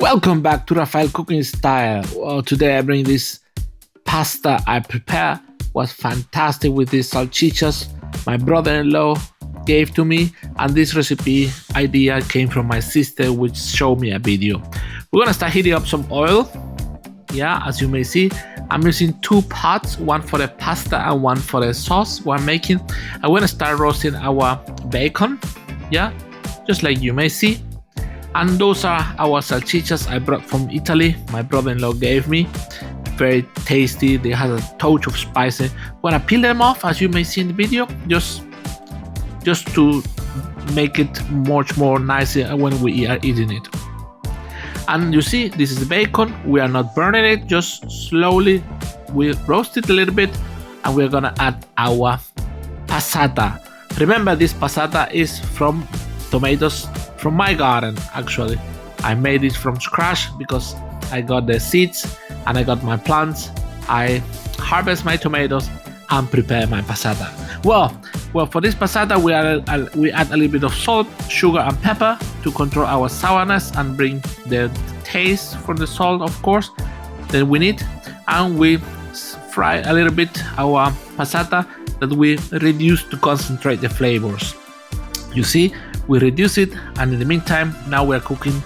Welcome back to Rafael Cooking Style. Well, today I bring this pasta I prepare. Was fantastic with these salchichas my brother-in-law gave to me, and this recipe idea came from my sister, which showed me a video. We're gonna start heating up some oil. Yeah, as you may see, I'm using two pots, one for the pasta and one for the sauce we're making. I'm gonna start roasting our bacon. Yeah, just like you may see. And those are our salchichas I brought from Italy. My brother-in-law gave me. Very tasty. They have a touch of spicy. When I peel them off, as you may see in the video, just to make it much more nicer when we are eating it. And you see, this is the bacon. We are not burning it. Just slowly, we roast it a little bit, and we're gonna add our passata. Remember, this passata is from tomatoes from my garden. Actually, I made it from scratch because I got the seeds and I got my plants. I harvest my tomatoes and prepare my passata. Well, for this passata we add a little bit of salt, sugar and pepper to control our sourness and bring the taste for the salt, of course, that we need. And we fry a little bit our passata that we reduce to concentrate the flavors. You see, we reduce it, and in the meantime, now we're cooking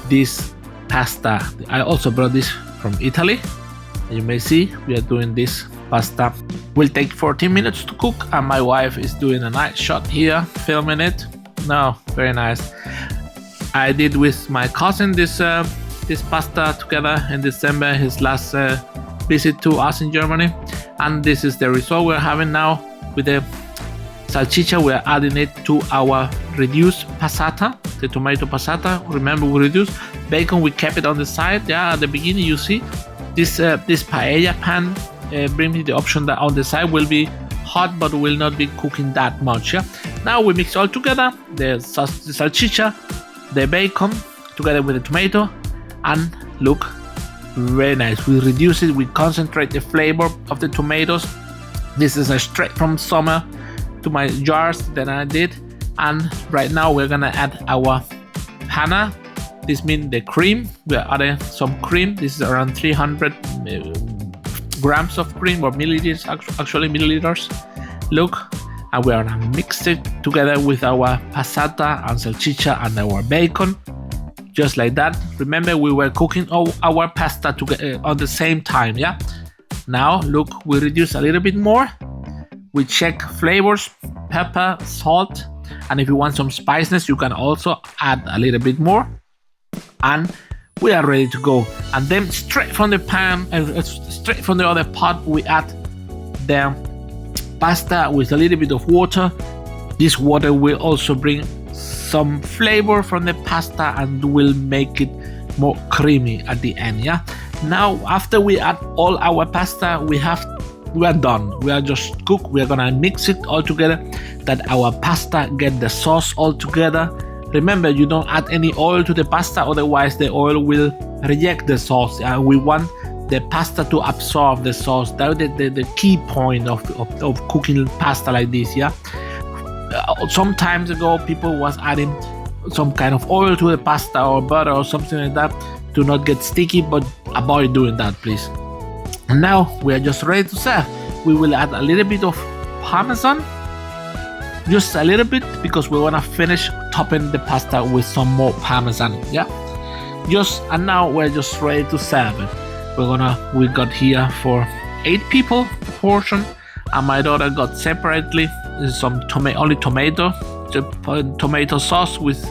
this pasta. I also brought this from Italy. You may see we are doing this pasta. Will take 14 minutes to cook, and my wife is doing a nice shot here, filming it. No, very nice. I did with my cousin this pasta together in December, his last visit to us in Germany, and this is the result we're having now with the salchicha. We're adding it to our reduced passata, the tomato passata. Remember, we reduced bacon. We kept it on the side. Yeah, at the beginning, you see this paella pan brings me the option that on the side will be hot, but will not be cooking that much. Yeah. Now we mix all together the salchicha, the bacon, together with the tomato, and look, very nice. We reduce it. We concentrate the flavor of the tomatoes. This is a straight from summer to my jars that I did. And right now we're gonna add our panna. This means the cream. We're adding some cream. This is around 300 grams of cream, or milliliters, actually milliliters. Look, and we're gonna mix it together with our passata and salchicha and our bacon, just like that. Remember, we were cooking all our pasta together on the same time. Yeah. Now look, we reduce a little bit more. We check flavors, pepper, salt, and if you want some spiciness, you can also add a little bit more. And we are ready to go. And then straight from the pan, straight from the other pot, we add the pasta with a little bit of water. This water will also bring some flavor from the pasta and will make it more creamy at the end. Yeah. Now, after we add all our pasta, we are done. We are just cooked. We are gonna mix it all together, that our pasta get the sauce all together. Remember, you don't add any oil to the pasta, otherwise the oil will reject the sauce. We want the pasta to absorb the sauce. That's the key point of cooking pasta like this. Yeah. Some times ago, people was adding some kind of oil to the pasta or butter or something like that to not get sticky, but avoid doing that, please. And now we are just ready to serve. We will add a little bit of Parmesan, just a little bit, because we want to finish topping the pasta with some more Parmesan. Yeah, and now we're just ready to serve it. We got here for 8 people portion, and my daughter got separately some only tomato sauce with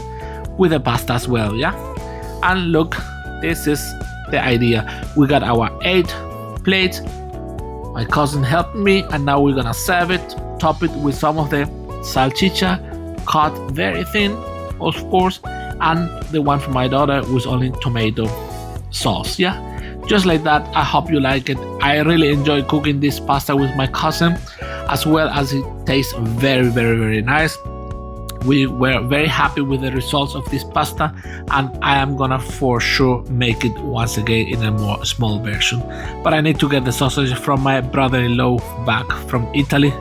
the pasta as well. Yeah, and look, this is the idea. We got our 8 plate. My cousin helped me, and now we're gonna serve it, top it with some of the salchicha cut very thin, of course, and the one from my daughter was only tomato sauce. Yeah, just like that. I hope you like it. I really enjoy cooking this pasta with my cousin, as well as it tastes very, very, very nice. We were very happy with the results of this pasta, and I am gonna for sure make it once again in a more small version. But I need to get the sausage from my brother-in-law back from Italy.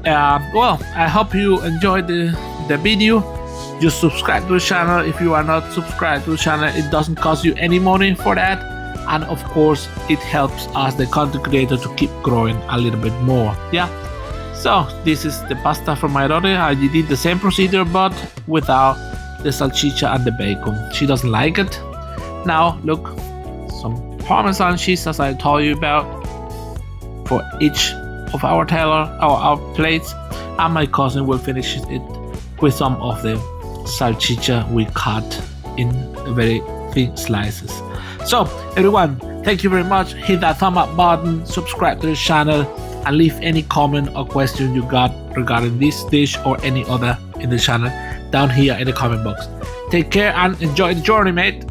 Well, I hope you enjoyed the video. Just subscribe to the channel. If you are not subscribed to the channel, it doesn't cost you any money for that, and of course it helps us, the content creator, to keep growing a little bit more. Yeah, so this is the pasta from my daughter. I did the same procedure but without the salsiccia and the bacon. She doesn't like it. Now look, some Parmesan cheese, as I told you about, for each of our plates, and my cousin will finish it with some of the salsiccia we cut in very thin slices. So everyone, thank you very much. Hit that thumb up button, subscribe to the channel, and leave any comment or question you got regarding this dish or any other in the channel down here in the comment box. Take care and enjoy the journey, mate.